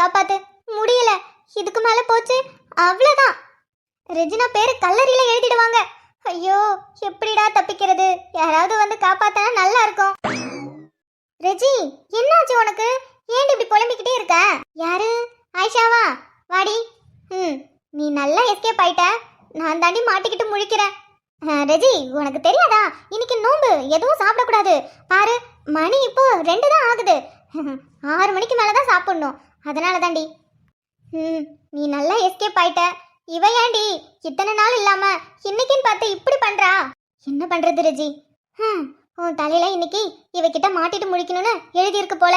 காப்பாத்து. முடியல, இதுக்கு மேல போச்சு அவ்வளவுதான். ரெஜினா பேரு கல்லறியில எழுதிடுவாங்க. ஐயோ, எப்படிடா தப்பிக்கிறது? யாராவது வந்து காப்பாத்தா நல்லா இருக்கும். ரெஜி, என்னாச்சு உனக்கு? ஏன் இப்படி புலம்பிக்கிட்டே இருக்க? யாரு? ஆயிஷாவா? வாடி. நீ நல்லா எஸ்கேப் ஆயிட்ட. நான் தாண்டி மாட்டிக்கிட்டு முழிக்கிறேன். ரெஜி, உனக்கு தெரியாதா? இன்னைக்கு நோம்பு, எதுவும் சாப்பிடக்கூடாது. பாரு, மணி இப்போ 2 தான் ஆகுது. 6 மணிக்கு மேலதான் சாப்பிடணும். அதனால தாண்டி. நீ நல்லா எஸ்கேப் ஆயிட்ட. இவ ஏண்டி இத்தனை நாள் இல்லாம இன்னைக்குன்னு பார்த்து இப்படி பண்றா? என்ன பண்றது ரெஜி? உன் தலையில இன்னைக்கு இவகிட்ட மாட்டிட்டு முழிக்கணும்னு எழுதியிருக்கு போல.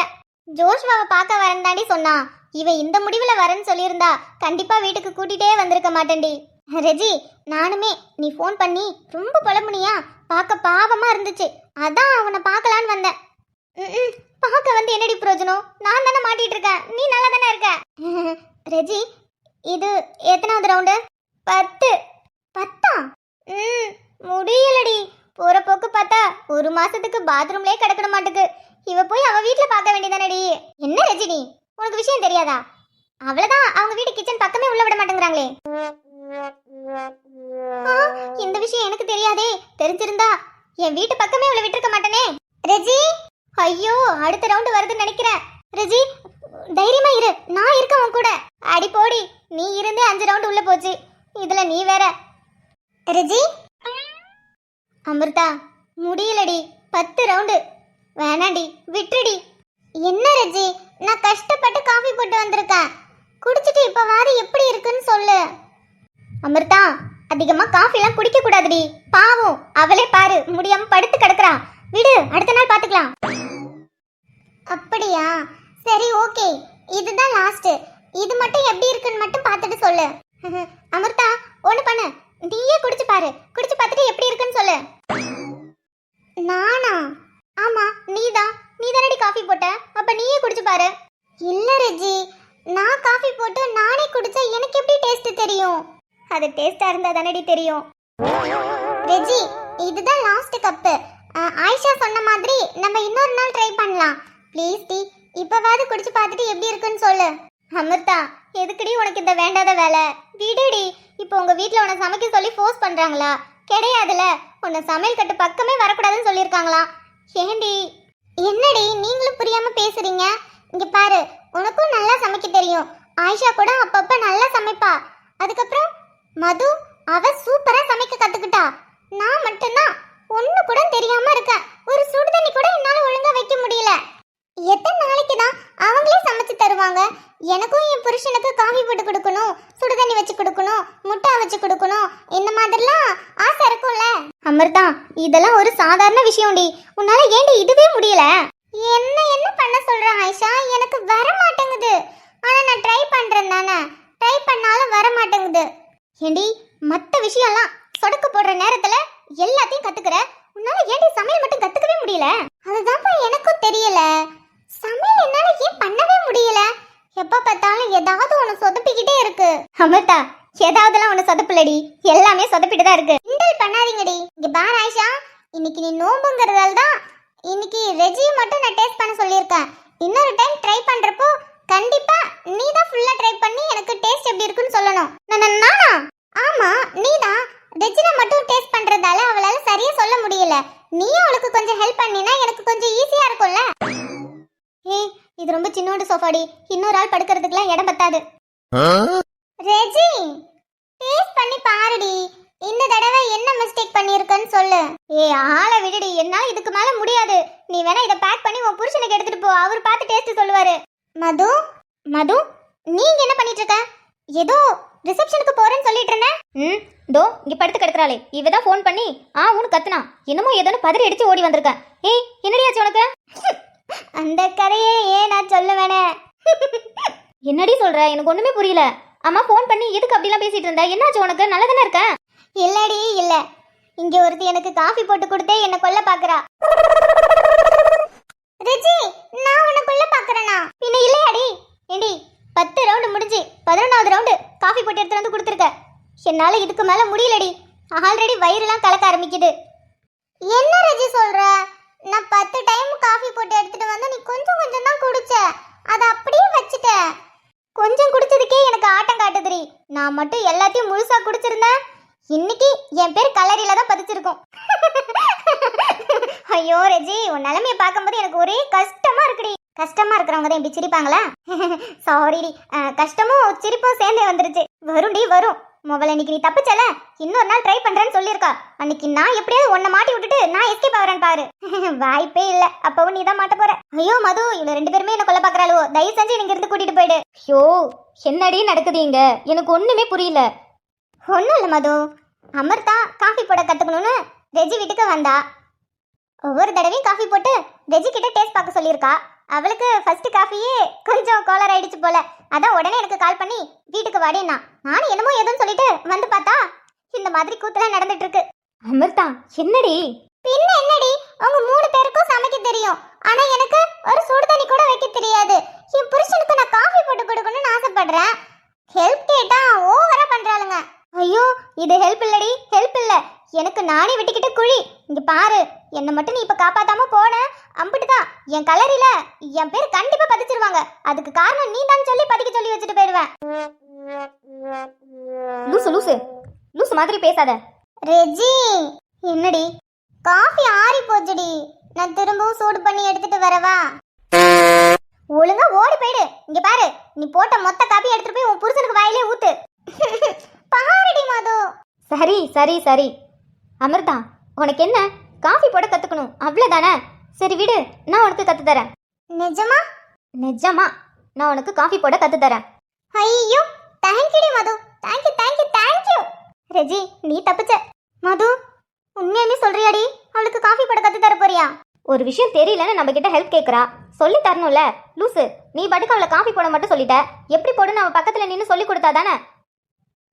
ஜோஷ்வாவை பார்க்க வரேன் தாண்டி சொன்னா. இவ இந்த முடிவுல வரேன்னு சொல்லியிருந்தா கண்டிப்பா வீட்டுக்கு கூட்டிட்டே வந்திருக்க மாட்டேன்டி. ரெஜி, நானுமே நீ ஃபோன் பண்ணி ரொம்ப புலம்புனியா, பார்க்க பாவமா இருந்துச்சு. அதான் அவனை பார்க்கலான்னு வந்தேன். பார்க்க வந்து என்னடி பிரயோஜனம்? நான் தானே மாட்டிட்டு இருக்கேன், நீ நல்லா தானே இருக்க. ரெஜி, இது எத்தனாவது ரவுண்டு? 10. 10ஆ? முடியலடி. போற போக்கு பார்த்தா 1 மாசத்துக்கு பாத்ரூம்லயே கிடக்கட மாட்டுக்கு. இவ போய் அவ வீட்டுல பார்க்க வேண்டியதானடி. என்ன ரஜினி, உனக்கு விஷயம் தெரியாதா? அவ்வளவுதான், அவங்க வீட்டு கிச்சன் பக்கமே உள்ள விட மாட்டேங்கிறாங்களே. இந்த விஷயம் எனக்கு தெரியாதே. தெரிஞ்சிருந்தா என் வீட்டு பக்கமே உள்ள விட்டுருக்க மாட்டேனே. ரெஜி, ஐயோ, அடுத்த ரவுண்டு வருதுன்னு நினைக்கிறேன். ரெஜி, தைரியமா இரு, நான் இருக்கேன் உன் கூட. அடி போடி, நீ இருந்தே 5 ரவுண்டு உள்ள போச்சு, இதுல நீ வேற. ரெஜி, அமிர்தா, முடியலடி. 10 ரவுண்டு வேணாண்டி, விட்டுடி. என்ன ரெஜி, நான் கஷ்டப்பட்டு காஃபி போட்டு வந்திருக்கேன். குடிச்சிட்டு இப்ப வாரி எப்படி இருக்குன்னு சொல்லு. அமிர்தா, அதிகமா காஃபி எல்லாம் குடிக்க கூடாதுடி. பாவம், அவளே பாரு முடியாம படுத்து கிடக்குறா. விடு, அடுத்த நாள் பாத்துக்கலாம். அப்படியா? சரி, ஓகே, இதுதான் லாஸ்ட். இது மட்டும் எப்படி இருக்குன்னு மட்டும் பார்த்துட்டு சொல்லு. அமிர்தா, ஒண்ணு பண்ணு, நீயே குடிச்சு பாரு. குடிச்சு பார்த்துட்டு எப்படி இருக்குன்னு சொல்லு. நானா? ஆமா, நீதானடி காஃபி போட்ட, அப்ப நீயே குடிச்சு பாரு. இல்ல ரெஜி, நான் காஃபி போட்டு நானே குடிச்சா எனக்கு எப்படி டேஸ்ட் தெரியும்? அது டேஸ்டா இருந்தா தானடி தெரியும். ரெஜி, இதுதான் லாஸ்ட் கப்பு. ஆயிஷா சொன்ன மாதிரி நம்ம இன்னொரு நாள் ட்ரை பண்ணலாம். ப்ளீஸ் டி, இப்பவாது குடிச்சு பார்த்துட்டு எப்படி இருக்குன்னு சொல்லு. அமிர்தா, எதுக்குடி உனக்கு இந்த வேண்டாத வேலை? விடுடி. இப்போ உங்க வீட்ல உன்னை சமைக்க சொல்லி ஃபோர்ஸ் பண்றாங்களா? கிடையாதுல. உன்னை சமையல் கட்டு பக்கமே வரக்கூடாதுன்னு சொல்லியிருக்காங்களா? ஏண்டி? என்னடி நீங்களும் புரியாம பேசுறீங்க? இங்க பாரு, உனக்கும் நல்லா சமைக்க தெரியும். ஆயிஷா கூட அப்பப்ப நல்லா சமைப்பா. அதுக்கப்புறம் மது, அவ சூப்பரா சமைக்க கத்துக்கிட்டா. நான் மட்டும்தான் ஒண்ணு கூட தெரியாம இருக்கேன். ஒரு சுடு தண்ணி கூட என்னால ஒழுங்கா வைக்க முடியல. எத்தனை நாளைக்கு தான் அவங்களே சமைச்சு தருவாங்க? எனக்கும் என் புருஷனுக்கு காஃபி போட்டு கொடுக்கணும், சுடு தண்ணி வச்சு கொடுக்கணும், முட்டை வச்சு கொடுக்கணும், இந்த மாதிரிலாம் ஆசை இருக்கும்ல. அமிர்தா, இதெல்லாம் ஒரு சாதாரண விஷயம்டி. உன்னால ஏண்டி இதுவே முடியல? என்ன பண்ண சொல்ற ஆயிஷா? எனக்கு வர மாட்டேங்குது. ஆனா நான் ட்ரை பண்றேன் தானே. ட்ரை பண்ணாலும் வர மாட்டேங்குது. ஏண்டி, மத்த விஷயம்லாம் சொடக்கு போடுற நேரத்துல எல்லாத்தையும் கத்துக்கிற. உன்னால ஏண்டி சமையல் மட்டும் கத்துக்கவே முடியல? அதுதான்ப்பா எனக்கும் தெரியல. சமையல் என்னால ஏன் பண்ணவே முடியல? எப்ப பார்த்தாலும் ஏதாவது ஒண்ணு சொதப்பிக்கிட்டே இருக்கு. அமிர்தா, ஏதாவதுலாம் ஒண்ணு சொதப்பலடி, எல்லாமே சொதப்பிட்டு தான் இருக்கு. கிண்டல் பண்ணாதீங்கடி. இங்க பார் ஆயிஷா, இன்னைக்கு நீ நோம்புங்கிறதால தான் இன்னைக்கு ரெஜி மட்டும் நான் டேஸ்ட் பண்ண சொல்லியிருக்கேன். இன்னொரு டைம் ட்ரை பண்றப்போ கண்டிப்பா நீ தான் ஃபுல்லா ட்ரை பண்ணி எனக்கு டேஸ்ட் எப்படி இருக்குன்னு சொல்லணும். நானா? ஆமா, நீதான். ரெஜினா மட்டும் டேஸ்ட் பண்றதால அவளால சரியா சொல்ல முடியல. நீயும் அவளுக்கு கொஞ்சம் ஹெல்ப் பண்ணினா எனக்கு கொஞ்சம் ஈஸியா இருக்கும்ல. ஏய், இது ரொம்ப சின்னோண்டு சோஃபாடி. இன்னொரு ஆள் படுக்கிறதுக்குலாம் இடம் பத்தாது. ரெஜி, டேஸ்ட் பண்ணி பாருடி. இந்த தடவை என்ன மிஸ்டேக் பண்ணிருக்கன்னு சொல்லு. ஏய், ஆளை விடுடி, என்னால இதுக்கு மேல முடியாது. நீ வேணா இத பேக் பண்ணி உன் புருஷனுக்கு எடுத்துட்டு போ. அவர் பார்த்து டேஸ்ட் சொல்லுவாரு. மது, நீங்க என்ன பண்ணிட்டு இருக்க? ஏதோ ரிசப்ஷனுக்கு போறேன்னு சொல்லிட்டு இருந்தேன். தோ இங்க படுத்து கிடக்குறாளே, இவதான் ஃபோன் பண்ணி உனக்கு கத்துனா. என்னமோ ஏதோன்னு பதறி அடிச்சு ஓடி வந்திருக்க. ஏய், என்னடியாச்சு உனக்கு? அந்த கதையே ஏன் நான் சொல்லுவேனே. என்னடி சொல்ற? எனக்கு ஒண்ணுமே புரியல. அம்மா ஃபோன் பண்ணி எதுக்கு அப்படிலாம் பேசிட்டு இருந்த? என்னாச்சு உனக்கு? நல்லதானே இருக்க? இல்லடி, இல்ல. இங்க ஒருத்தி எனக்கு காஃபி போட்டு கொடுத்தே என்ன கொல்ல பாக்குறா. ரெஜி, நான் உன்னை கொல்ல பாக்குறேனா? பின்ன இல்லையாடி? ஏண்டி, 10 ரவுண்டு முடிஞ்சு 11வது ரவுண்டு காஃபி போட்டு எடுத்து வந்து கொடுத்துருக்க. என்னால இதுக்கு மேல முடியலடி. ஆல்ரெடி வயிறுலாம் கலக்க ஆரம்பிக்குது. என்ன ரெஜி சொல்ற? நான் 10 டைம் காஃபி போட்டு எடுத்துட்டு வந்து நீ கொஞ்சம் கொஞ்சம் தான் குடிச்ச. அதை அப்படியே வச்சுட்ட. நான் மட்டும் எல்லாத்தையும் முழுசா குடிச்சிருந்தேன் இன்னைக்கு என் பேர் கல்லறையில தான் பதிச்சிருக்கும். ஐயோ ரெஜி, உன் நிலைமையை பார்க்கும்போது எனக்கு ஒரே கஷ்டமா இருக்குடி. கஷ்டமா இருக்கிறவங்க தான் இப்படி சிரிப்பாங்களா? சாரிடி, கஷ்டமும் சிரிப்பும் சேர்ந்தே வந்துருச்சு. வரும்டி வரும். முதல்ல இன்னைக்கு நீ தப்பிச்சல, இன்னொரு நாள் ட்ரை பண்றேன்னு சொல்லியிருக்கா. அன்னைக்கு நான் எப்படியாவது உன்னை மாட்டி விட்டுட்டு நான் எஸ்கேப் ஆகிறேன்னு பாரு. வாய்ப்பே இல்ல, அப்பவும் நீ தான் மாட்ட போற. ஐயோ மது, இவங்க 2 பேருமே என்ன கொல்ல பாக்குறாளோ, தயவு செஞ்சு நீங்க இருந்து கூட்டிட்டு போயிடு. ஐயோ என்னடி நடக்குது இங்க? எனக்கு ஒண்ணுமே புரியல. ஒன்றும் இல்லை மது, அமிர்தா காஃபி போட கற்றுக்கணும்னு ரெஜி வீட்டுக்கு வந்தா. ஒவ்வொரு தடவையும் காஃபி போட்டு ரெஜி கிட்ட டேஸ்ட் பார்க்க சொல்லியிருக்கா. அவளுக்கு ஃபர்ஸ்ட் காஃபியே கொஞ்சம் கோலர் ஆயிடுச்சு போல. அதான் உடனே எனக்கு கால் பண்ணி வீட்டுக்கு வாடினா. நானும் என்னமோ ஏதோன்னு சொல்லிட்டு வந்து பார்த்தா இந்த மாதிரி கூத்துலாம் நடந்துட்டு இருக்கு. அமிர்தா என்னடி? பின்ன என்னடி, உங்க 3 பேருக்கும் சமைக்க தெரியும், ஆனா எனக்கு ஒரு சுடு தண்ணி கூட வைக்க தெரியாது. என் புருஷனுக்கு நான் காஃபி போட்டு கொடுக்கணும்னு ஆசைப்படுறேன். ஹெல்ப் கேட்டா ஓவரா பண்றாளுங்க. ஐயோ இது ஹெல்ப் இல்லடி, ஹெல்ப் இல்ல. எனக்கு நானே வெட்டிக்கிட்டு குழி. இங்க பாரு, என்னை மட்டும் நீ இப்ப காப்பாத்தாம போன அம்பிட்டுதான் என் கலரில என் பேர் கண்டிப்பா பதிச்சிருவாங்க. அதுக்கு காரணம் நீ தான் சொல்லி பதிக்க சொல்லி வச்சுட்டு போயிடுவேன். லூசு லூசு லூசு மாதிரி பேசாத. ரெஜி என்னடி, காஃபி ஆறி போச்சுடி. நான் திரும்பவும் சூடு பண்ணி எடுத்துட்டு வரவா? ஒழுங்கா ஓடி போயிடு. இங்க பாரு, நீ போட்ட மொத்த காப்பி எடுத்துட்டு போய் உன் புருஷனுக்கு வாயிலே ஊத்து. பாருடி மது. சரி சரி சரி. அமிர்தா, உனக்கு என்ன? காஃபி போட கத்துக்கணும் அவ்வளவுதானே? சரி விடு, நான் உனக்கு கத்து தரேன். நிஜமா? நிஜமா, நான் உனக்கு காஃபி போட கத்து தரேன். ஐயோ தேங்க்யூடி மது, தேங்க்யூ தேங்க்யூ தேங்க்யூ. ரெஜி நீ தப்பிச்ச. மது உண்மையாலுமே சொல்றியாடி? அவளுக்கு காஃபி போட கத்து தர போறியா? ஒரு விஷயம் தெரியலன்னு நம்ம கிட்ட ஹெல்ப் கேட்குறா, சொல்லி தரணும்ல. லூசு, நீ பாட்டுக்கு அவளை காஃபி போட மட்டும் சொல்லிட்ட. எப்படி போடுன்னு அவன் பக்கத்துல நின்று சொல்லி கொடுத்தா தானே?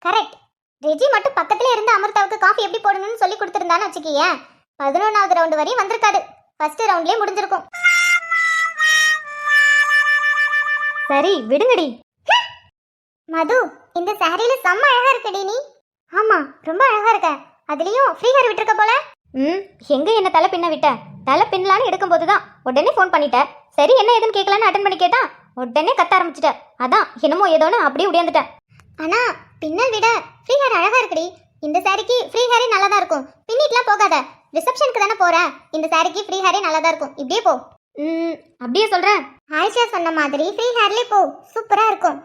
கரெக்ட். ரெஜி மட்டும் பக்கத்துல இருந்து அமிர்தாவுக்கு காஃபி எப்படி போடணும்னு சொல்லி கொடுத்துருந்தான்னு வச்சுக்கியே, 11வது ரவுண்டு வரையும் வந்திருக்காது. ஃபர்ஸ்ட் ரவுண்ட்லயே முடிஞ்சிருக்கும். சரி விடுங்கடி. மது, இந்த சாரியில செம்ம அழகா இருக்கடி நீ. ஆமா ரொம்ப அழகா இருக்க. அதுலயும் ஃப்ரீ ஹேர் விட்டுருக்க போல. எங்க என்ன தலை பின்ன விட்ட? தலை பின்னலான்னு எடுக்கும்போது தான் உடனே ஃபோன் பண்ணிட்ட. சரி என்ன ஏதுன்னு கேட்கலான்னு அட்டன் பண்ணி கேட்டா உடனே கத்த ஆரம்பிச்சிட்ட. அதான் என்னமோ ஏதோன்னு அப்படியே உடையாந்துட்டேன். ஆனா பின்னல் விட ஃப்ரீ ஹேர் அழகா இருக்குடி. இந்த சாரிக்கு ஃப்ரீ ஹேரே நல்லா தான் இருக்கும். பின்னிட்டுலாம் போகாத, ரிசப்ஷனுக்கு தானே போற. இந்த சாரிக்கு ஃப்ரீ ஹேரே நல்லா தான் இருக்கும். இப்படியே போ. அப்படியே சொல்றேன். ஆயிஷா சொன்ன மாதிரி ஃப்ரீ ஹேர்லயே போ, சூப்பரா இருக்கும்.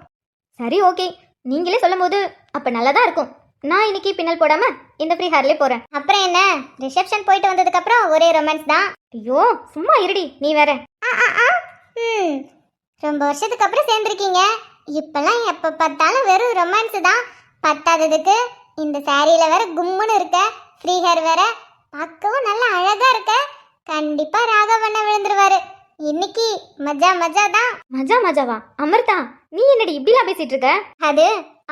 சரி ஓகே, நீங்களே சொல்லும் போது அப்ப நல்லா தான் இருக்கும். நான் இன்னைக்கு பின்னல் போடாம இந்த ஃப்ரீ ஹேர்லயே போறேன். அப்புறம் என்ன, ரிசப்ஷன் போயிட்டு வந்ததுக்கு அப்புறம் ஒரே ரொமான்ஸ் தான். ஐயோ சும்மா இருடி நீ வேற. ரொம்ப வருஷத்துக்கு அப்புறம் சேர்ந்துருக்கீங்க. இப்பெல்லாம் எப்ப பார்த்தாலும் வெறும் ரொமான்ஸ் தான். பத்தாததுக்கு இந்த சாரியில வேற கும்முன்னு இருக்க, ஃப்ரீ ஹேர் வேற, பார்க்கவும் நல்லா அழகா இருக்க. கண்டிப்பா ராகவண்ண விழுந்துருவாரு. இன்னைக்கு மஜா மஜா தான். மஜா மஜாவா? அமிர்தா நீ என்னடி இப்படிலாம் பேசிட்டு இருக்க? அது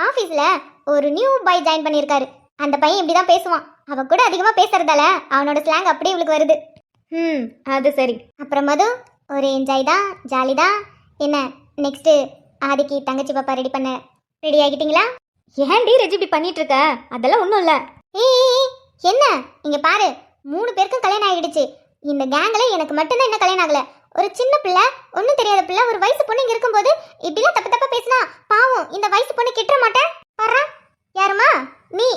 ஆபீஸ்ல ஒரு நியூ பாய் ஜாயின் பண்ணியிருக்காரு. அந்த பையன் இப்படிதான் பேசுவான். அவ கூட அதிகமா பேசுறதால அவனோட ஸ்லாங் அப்படியே இவளுக்கு வருது. அது சரி. அப்புறம் மது, ஒரு என்ஜாய் தான், ஜாலி தான். என்ன நெக்ஸ்ட் ஆதிக்கு தங்கச்சி பாப்பா ரெடி பண்ண ரெடி ஆகிட்டீங்களா? ஏன்டி ரெஜி இப்படி பண்ணிட்டு இருக்க? அதெல்லாம் ஒன்றும் இல்லை. ஏய் என்ன, இங்க பாரு, 3 பேருக்கும் கல்யாணம் ஆகிடுச்சு. இந்த கேங்ல எனக்கு மட்டும்தான் என்ன கல்யாணம் ஆகல. ஒரு சின்ன பிள்ளை, ஒன்றும் தெரியாத பிள்ளை, ஒரு வயசு பொண்ணு இங்க இருக்கும்போது இப்படிலாம் தப்பு தப்பா பேசினா பாவம் இந்த வயசு பொண்ணு கிட்ட மாட்டேன். பாரு யாருமா நீ?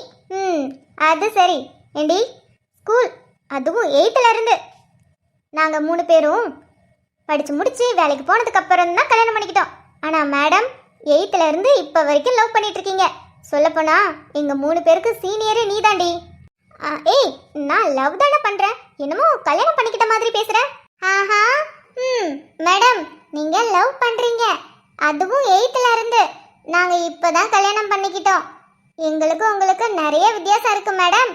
அது சரி. ஏண்டி ஸ்கூல், அதுவும் 8th இருந்து நாங்கள் 3 பேரும் படித்து முடிச்சு வேலைக்கு போனதுக்கு அப்புறம் தான் கல்யாணம் பண்ணிக்கிட்டோம். ஆனால் மேடம் 8th இருந்து இப்போ வரைக்கும் லவ் பண்ணிட்டு இருக்கீங்க. சொல்லப்போனா எங்கள் 3 பேருக்கு சீனியரு நீ தாண்டி. ஏய் நான் லவ் தானே பண்ணுறேன், என்னமோ கல்யாணம் பண்ணிக்கிட்ட மாதிரி பேசுகிறேன். ஆஹா மேடம் நீங்கள் லவ் பண்ணுறீங்க, அதுவும் 8th இருந்து. நாங்கள் இப்போ தான் கல்யாணம் பண்ணிக்கிட்டோம். எங்களுக்கும் உங்களுக்கு நிறைய வித்தியாசம் இருக்கு மேடம்.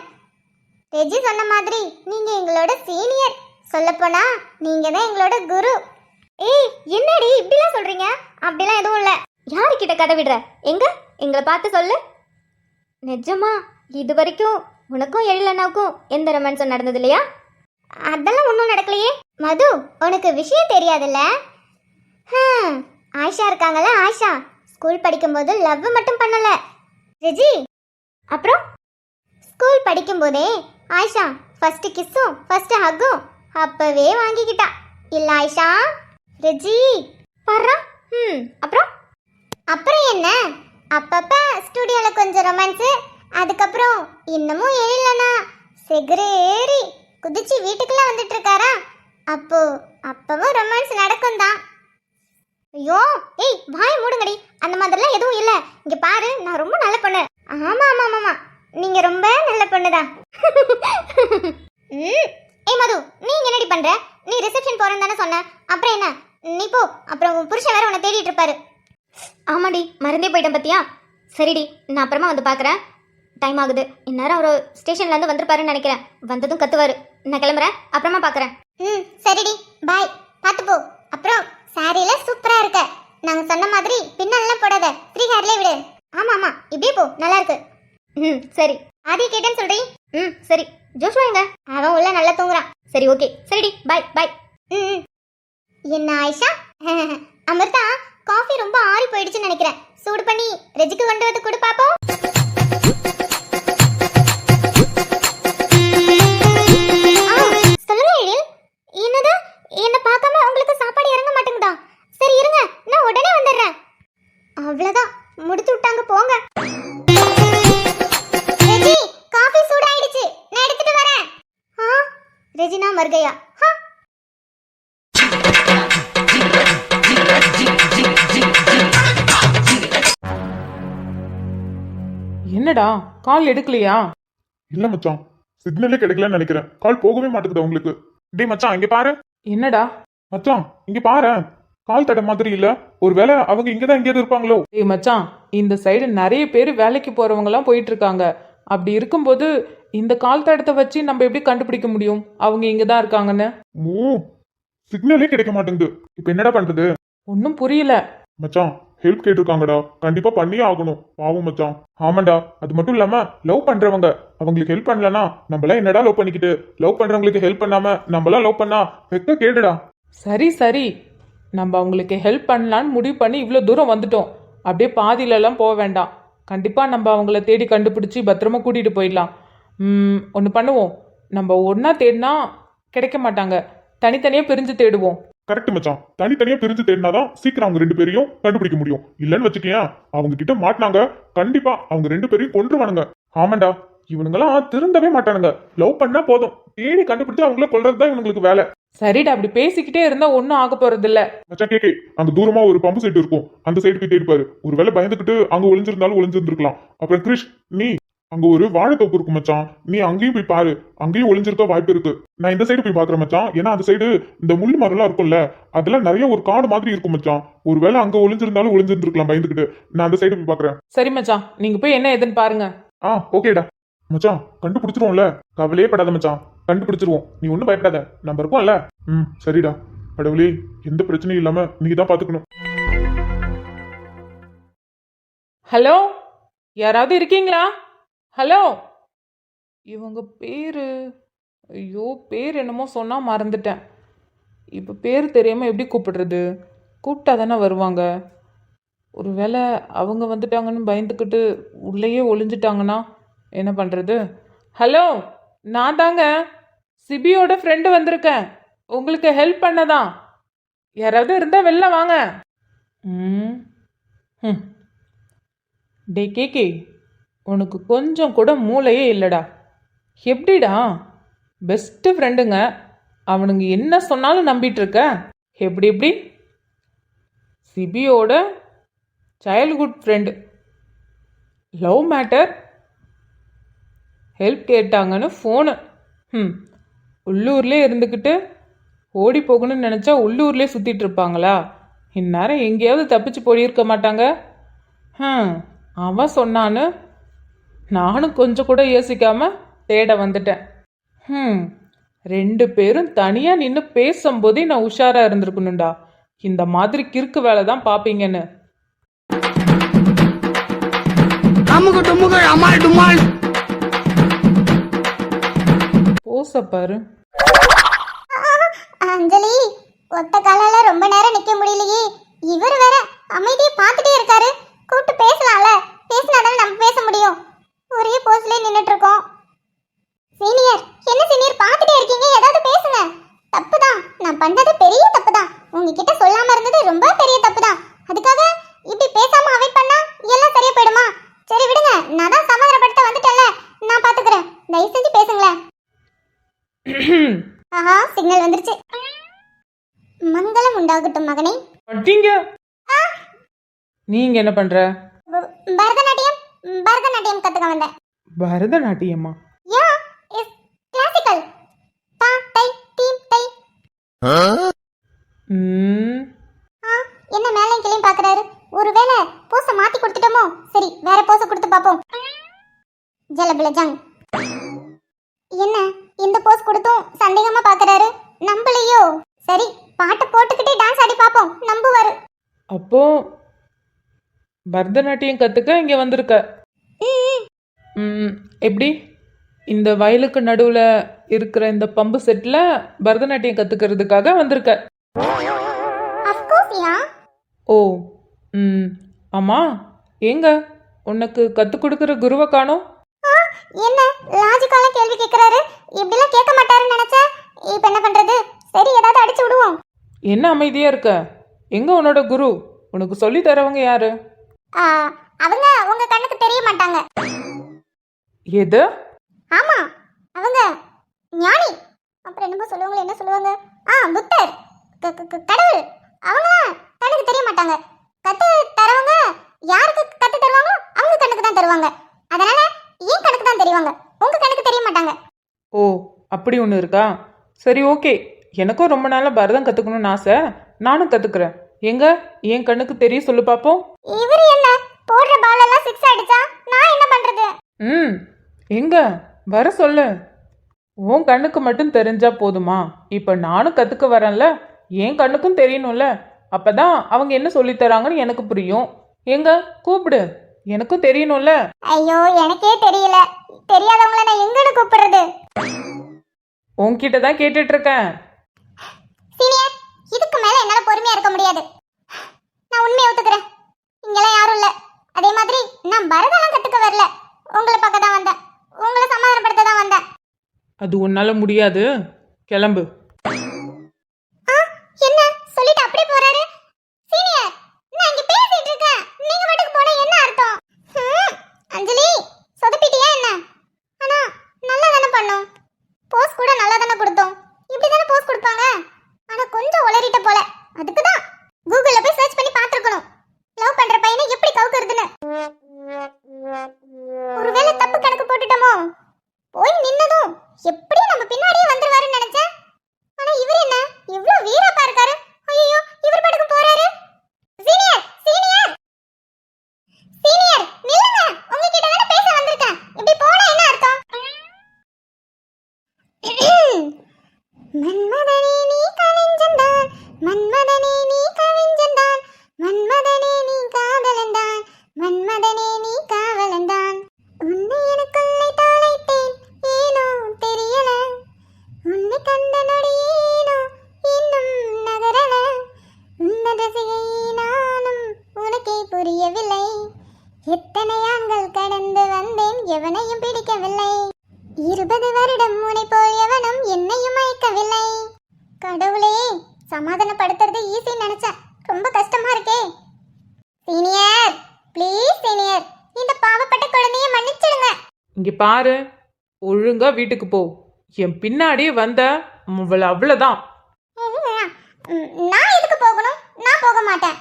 ரெஜி சொன்ன மாதிரி நீங்க எங்களோட சீனியர். சொல்லப்போனா நீங்க தான் எங்களோட குரு. ஏய் என்னடி இப்படிலாம் சொல்றீங்க? அப்படிலாம் எதுவும் இல்ல. யாருக்கிட்ட கதை விடுற? எங்களை பார்த்து சொல்லு. நிஜமா இது வரைக்கும் உனக்கும் எழிலண்ணாவுக்கும் எந்த ரொமான்ஸும் நடந்தது இல்லையா? அதெல்லாம் ஒன்றும் நடக்கலையே. மது உனக்கு விஷயம் தெரியாதுல்ல? ஆயிஷா இருக்காங்கல்ல, ஆயிஷா ஸ்கூல் படிக்கும்போது லவ் மட்டும் பண்ணல ரெஜி. அப்புறம் ஸ்கூல் படிக்கும்போதே ஆயிஷா ஃபர்ஸ்ட் கிஸ்ஸும் ஃபர்ஸ்ட் ஹக்கும் அப்பவே வாங்கிக்கிட்டா இல்ல ஆயிஷா? ரெஜி பாரா. அப்புறம் அப்புறம் என்ன, அப்பப்ப ஸ்டுடியோல கொஞ்சம் ரொமான்ஸ், அதுக்கப்புறம் இன்னமும் எழிலனா செகரேறி குதிச்சு வீட்டுக்குள்ள வந்துட்டு இருக்காரா, அப்பவும் ரொமான்ஸ் நடக்கும் தான். ஐயோ ஏய் வாய் மூடுங்கடி, அந்த மாதிரிலாம் எதுவும் இல்ல. இங்க பாரு, நான் ரொம்ப நல்ல பொண்ணு. ஆமா ஆமா ஆமா, நீங்க ரொம்ப நல்ல பொண்ணுதான். ஏய் மது, நீ என்னடி பண்ற? நீ ரிசப்ஷன் போறேன்னு தானே சொன்ன, அப்புறம் என்ன? நீ போ, அப்புறம் உன் புருஷன் வேற உன்னை தேடிட்டு இருப்பாரு. ஆமாடி, மறந்தே போயிட்டேன் பத்தியா. சரிடி, நான் அப்புறமா வந்து பார்க்குறேன். டைம் ஆகுது, இந்நேரம் ஒரு ஸ்டேஷன்லேருந்து வந்திருப்பாருன்னு நினைக்கிறேன். வந்ததும் கத்துவாரு. நான் கிளம்புறேன், அப்புறமா பார்க்குறேன். சரிடி, பாய், பார்த்து போ. அப்புறம் சாரியில சூப்பரா இருக்க. நாங்க சொன்ன மாதிரி பின்னல்லாம் போடாத, ஃப்ரீ ஹேர்லயே விடு. ஆமா ஆமா, இப்படியே போ, நல்லா இருக்கு. சரி. ஆதி கேட்டேன்னு சொல்றீ? சரி. ஜோஷ்வா எங்க? அவன் உள்ள நல்லா தூங்குறான். சரி, ஓகே. சரிடி, பாய் பாய். என்ன ஆயிஷா, அமிர்தா காஃபி ரொம்ப ஆறி போயிடுச்சுன்னு நினைக்கிறேன். சூடு பண்ணி ரெஜிக்கு கொண்டு வந்து கொடு பாப்போம். சொல்லுங்க எழில், என்னது? என்ன பார்க்காம உங்களுக்கு சாப்பாடு இறங்க மாட்டேங்குதா? சரி இருங்க, நான் உடனே வந்துடுறேன். அவ்வளவுதான், முடிச்சு விட்டாங்க போங்க. ரெஜி, காஃபி சூடாயிடுச்சு, நான் எடுத்துட்டு வரேன். ரெஜினா மர்கையா. என்னடா கால் எடுக்கலையா? இல்ல மச்சான், சிக்னலே கிடைக்கலன்னு நினைக்கிறேன். கால் போகவே மாட்டேங்குது உங்களுக்கு. டேய் மச்சான், இங்க பாரு. என்னடா? மச்சான் இங்க பாரு, கால் தட மாதிரி இல்ல. ஒருவேளை அவங்க இங்கதான் எங்கேயாவது இருப்பாங்களோ? ஏய் மச்சான், இந்த சைடு நிறைய பேர் வேலைக்கு போறவங்கலாம் போயிட்டு இருக்காங்க. அப்படி இருக்கும்போது இந்த கால் தடத்தை வச்சு நம்ம எப்படி கண்டுபிடிக்க முடியும் அவங்க இங்கதான் இருக்காங்கன்னு? ஓ, சிக்னலே கிடைக்க மாட்டேங்குது. இப்ப என்னடா பண்றது? ஒன்னும் புரியல. மச்சான் ஹெல்ப் கேட்டிருக்காங்கடா, கண்டிப்பா பண்ணியே ஆகணும். பாவம் மச்சான். ஆமாண்டா, அது மட்டும் இல்லாம லவ் பண்றவங்க அவங்களுக்கு ஹெல்ப் பண்ணலனா நம்மளாம் என்னடா லவ் பண்ணிக்கிட்டு, லவ் பண்றவங்களுக்கு ஹெல்ப் பண்ணாம நம்மளாம் லவ் பண்ணா வெக்க கேடுடா. சரி சரி, நம்ம அவங்களுக்கு ஹெல்ப் பண்ணலான்னு முடிவு பண்ணி இவ்வளோ தூரம் வந்துட்டோம். அப்படியே பாதியிலலாம் போக வேண்டாம். கண்டிப்பாக நம்ம அவங்கள தேடி கண்டுபிடிச்சி பத்திரமா கூட்டிகிட்டு போயிடலாம். ஒன்று பண்ணுவோம், நம்ம ஒன்றா தேடினா கிடைக்க மாட்டாங்க, தனித்தனியாக பிரிஞ்சு தேடுவோம். கரெக்ட் மச்சான், தனித்தனியா பிரிஞ்சு தேடினாதான் சீக்கிரம் அவங்க 2 பேரையும் கண்டுபிடிக்க முடியும். இல்லன்னு வச்சுக்கேன், அவங்க கிட்ட மாட்டினாங்க, கண்டிப்பா அவங்க 2 பேரையும் கொன்றுவானுங்க. ஆமாண்டா, இவனுங்கெல்லாம் திருந்தவே மாட்டானுங்க. லவ் பண்ணா போதும், தேடி கண்டுபிடிச்சு அவங்கள கொல்றதுதான் இவங்களுக்கு வேலை. சரிடா, அப்படி பேசிக்கிட்டே இருந்தா ஒன்றும் ஆக போறது இல்ல. மச்சான் கேக்கே, அங்க தூரமா ஒரு பம்பு செட் இருக்கும், அந்த சைடுக்கு தேடிப்பாரு. ஒருவேளை பயந்துக்கிட்டு அங்க ஒளிஞ்சிருந்தாலும் ஒளிஞ்சிருந்துருக்கலாம். அப்புறம் கிரிஷ், நீ அங்க ஒரு வாழைத்தோப்பு இருக்கும் மச்சான், நீ அங்கேயும் போய் பாரு, அங்கேயும் ஒளிஞ்சிருக்க வாய்ப்பு இருக்கு. நான் இந்த சைடு போய் பாக்குறேன் மச்சான், ஏன்னா அந்த சைடு இந்த முள் மரம்லாம் இருக்கும்ல, அதெல்லாம் நிறைய ஒரு காடு மாதிரி இருக்கும் மச்சான். ஒருவேளை அங்க ஒளிஞ்சிருந்தாலும் ஒளிஞ்சிருந்துருக்கலாம் பயந்துக்கிட்டு. நான் அந்த சைடு போய் பாக்குறேன். சரி மச்சான், நீங்க போய் என்ன ஏதுன்னு பாருங்க. ஓகேடா மச்சான், கண்டுபிடிச்சிருவோம்ல, கவலையே படாத மச்சான், கண்டுபிடிச்சிருவோம். நீ ஒன்றும் பயப்படாத, நம்ம இருக்கோம்ல. சரிடா. கடவுளே, எந்த பிரச்சனையும் இல்லாம நீங்க தான் பாத்துக்கணும். ஹலோ, யாராவது இருக்கீங்களா? ஹலோ. இவங்க பேரு, ஐயோ பேர் என்னமோ சொன்னா மறந்துட்டேன். இப்போ பேர் தெரியாம எப்படி கூப்பிடுறது? கூப்பிட்டா தானே வருவாங்க. ஒருவேளை அவங்க வந்துட்டாங்கன்னு பயந்துக்கிட்டு உள்ளேயே ஒளிஞ்சிட்டாங்கன்னா என்ன பண்ணுறது? ஹலோ, நான் தாங்க சிபியோட ஃப்ரெண்டு வந்திருக்கேன், உங்களுக்கு ஹெல்ப் பண்ணதான். யாராவது இருந்தால் வெளில வாங்க. டே கேக்கே, உனக்கு கொஞ்சம் கூட மூளையே இல்லைடா. எப்படிடா பெஸ்ட்டு ஃப்ரெண்டுங்க, அவனுங்க என்ன சொன்னாலும் நம்பிட்டு இருக்க? எப்படி சிபியோட childhood friend, love matter, help கேட்டாங்கன்னு ஃபோனு. உள்ளூர்லேயே இருந்துக்கிட்டு ஓடி போகணும்னு நினச்சா உள்ளூர்லேயே சுற்றிட்டு இருப்பாங்களா? இந்நேரம் எங்கேயாவது தப்பிச்சு போயிருக்க மாட்டாங்க. அவன் சொன்னான்னு நானும் கொஞ்சம் கூட யோசிக்காம தேட வந்துட்டேன். 2 பேரும் தனியாக நின்று பேசும்போதே நான் உஷாராக இருந்திருக்கணும்டா. இந்த மாதிரி கிறுக்கு வேலை தான் பார்ப்பீங்கன்னு. போச பாரு. அஞ்சலி, ஒத்த காலால ரொம்ப நேரம் நிக்க முடியலையே. இவர் வேற அமைதியை பார்த்துட்டே இருக்காரு. கூப்பிட்டு பேசலாம்ல, பேசினாதான் நம்ம பேச முடியும். ஒரே போஸ்ட்லயே நின்னுட்டு இருக்கோம். சீனியர், என்ன சீனியர் பார்த்துட்டே இருக்கீங்க? ஏதாவது பேசுங்க. தப்புதான், நான் பண்ணது பெரிய தப்புதான். உங்ககிட்ட சொல்லாம இருந்தது ரொம்ப பெரிய தப்புதான். அதுக்காக இப்படி பேசாம அவாய்ட் பண்ணா எல்லாம் சரியா போயிடும். நான் தான் சமாதானப்படுத்த வந்துட்டேன்ல, நான் பாத்துக்கிறேன். தயவு செஞ்சு பேசுங்களேன். ஆஹா, சிக்னல் வந்துருச்சு. மங்களம் உண்டாகட்டும் மகனே. அடிங்க. நீங்க என்ன பண்ற? பரதநாட்டியம் பரதநாட்டியம் கத்துக்க வந்தேன். பரதநாட்டியமா? யா, இஸ் கிளாசிக்கல். தா தை தீம் தை. ம், என்ன மேலையும் கிளையும் பாக்குறாரு? ஒருவேளை போஸ மாத்தி கொடுத்துட்டோமோ? சரி, வேற போஸ கொடுத்து பாப்போம். ஜலபிலஜங். என்ன இந்த போஸ் கொடுத்தும் சந்தேகமா பாக்குறாரு? நம்பலையோ? சரி, பாட்டு போட்டுக்கிட்டே டான்ஸ் ஆடி பாப்போம், நம்புவாரு. அப்போ பரதநாட்டியம் கத்துக்க இங்க வந்திருக்க. எப்படி? இந்த வயலுக்கு நடுவுல இருக்கிற இந்த பம்பு செட்ல பரதநாட்டியம் கத்துக்கிறதுக்காக வந்திருக்க? அஃப்கோர்ஸ் யா. ஓ, ஆமா. எங்க உனக்கு கற்றுக் கொடுக்குற குருவை காணோம்? என்ன லாஜிக்கால கேள்வி கேக்குறாரு? இப்படிலாம் கேட்க மாட்டாருன்னு நினைச்சேன். இப்போ என்ன பண்றது? சரி, ஏதாவது அடிச்சு விடுவோம். என்ன அமைதியா இருக்க? எங்க உன்னோட குரு? உனக்கு சொல்லி தரவங்க யாரு? அவங்க உங்க கண்ணுக்கு தெரிய மாட்டாங்க. எது? ஆமா, அவங்க ஞானி. அப்புறம் என்னமோ சொல்லுவாங்க, என்ன சொல்லுவாங்க? புத்தர், கடவுள். அவங்க கண்ணுக்கு தெரிய மாட்டாங்க. கத்து தரவங்க யாருக்கு கத்து தருவாங்களோ அவங்க கண்ணுக்கு தான் தருவாங்க. அதனால ஏன் கண்ணுக்கு தான் தெரிவாங்க, உங்க கண்ணுக்கு தெரிய மாட்டாங்க. ஓ, அப்படி ஒன்று இருக்கா? சரி, ஓகே. எனக்கும் ரொம்ப நாளாக பரதம் கற்றுக்கணும்னு ஆசை. நானும் கற்றுக்குறேன். எங்க என் கண்ணுக்கு தெரிய சொல்லு பார்ப்போம். இவர் என்ன போடுற பால் எல்லாம் சிக்ஸ் அடிச்சா நான் என்ன பண்றது? எங்க வர சொல்லு. உன் கண்ணுக்கு மட்டும் தெரிஞ்சா போதுமா? இப்போ நானும் கற்றுக்க வரேன்ல, என் கண்ணுக்கும் தெரியணும்ல. அப்பதான் அவங்க என்ன சொல்லி தராங்கன்னு எனக்கு புரியும். எங்க கூப்பிடு, எனக்கும் தெரியணும்ல. ஐயோ, எனக்கே தெரியல. தெரியாதவங்கள நான் எங்கன்னு கூப்பிடுறது? உன்கிட்ட தான் கேட்டுட்டு இருக்கேன். சீனியர், இதுக்கு மேல என்னால பொறுமையா இருக்க முடியாது. நான் உண்மையை ஒத்துக்கிறேன். இங்கெல்லாம் யாரும் இல்ல. அதே மாதிரி நான் பரதெல்லாம் கத்துக்க வரல. உங்களை பார்க்க தான் வந்தேன். உங்களை சமாதானப்படுத்த தான் வந்தேன். அது உன்னால முடியாது. கிளம்பு. என்ன சொல்லிட்டு அப்படியே போறாரு? சீனியர், நான் இங்க பேசிட்டு இருக்கேன். நீங்க வீட்டுக்கு போனா என்ன அர்த்தம்? அஞ்சலி, சொதப்பிட்டியா என்ன? ஆனா நல்லா தானே பண்ணோம். போஸ் கூட நல்லா தானே கொடுத்தோம். இப்படி தானே போஸ் கொடுப்பாங்க. ஆனா கொஞ்சம் உளறிட்ட போல. அதுக்கு தான் கூகுள்ல போய் சர்ச் பண்ணி பார்த்திருக்கணும். லவ் பண்ற பையனை எப்படி கவுக்குறதுன்னு. ஒருவேளை தப்பு கணக்கு போட்டுட்டோமோ? போய் நின்னதும் எப்படியும் நம்ம பின்னாடியே வந்துருவாருன்னு நினைச்சேன். ஆனா இவர் என்ன இவ்ளோ வீரப்பா இருக்காரு? ஐயோ, இவர் படுக்க போறாரு. சீனியர், சீனியர், சீனியர், நில்லுங்க. உங்ககிட்ட தான பேச வந்திருக்கேன். இப்படி போனா என்ன அர்த்தம்? மன்மதனே நீ கவிஞ்சந்தான், மன்மதனே நீ கவிஞ்சந்தான், மன்மதனே நீ காதலந்தான், மன்மதனே நீ காவலந்தான். உன்னை எனக்குள்ளே தாளைத்தேன், ஏனோ தெரியல. உன்னை கண்ட நொடியேனோ இன்னும் நகரல. உன்னத சிகை நானும் உனக்கே புரியவில்லை. எத்தனை ஆண்கள் கடந்து வந்தேன், எவனையும் பிடிக்கவில்லை. 20 வருடம் உன்னை போல் எவனும் என்னையும் மயக்கவில்லை. கடவுளே, சமாதானப்படுத்துறது ஈஸி நினைச்சேன். ரொம்ப கஷ்டமா இருக்கே. சீனியர், ப்ளீஸ் சீனியர், இந்த பாவப்பட்ட குழந்தைய மன்னிச்சிடுங்க. இங்க பாரு, ஒழுங்கா வீட்டுக்கு போ. என் பின்னாடியே வந்த அவ்வளவுதான். நான் எதுக்கு போகணும்? நான் போக மாட்டேன்.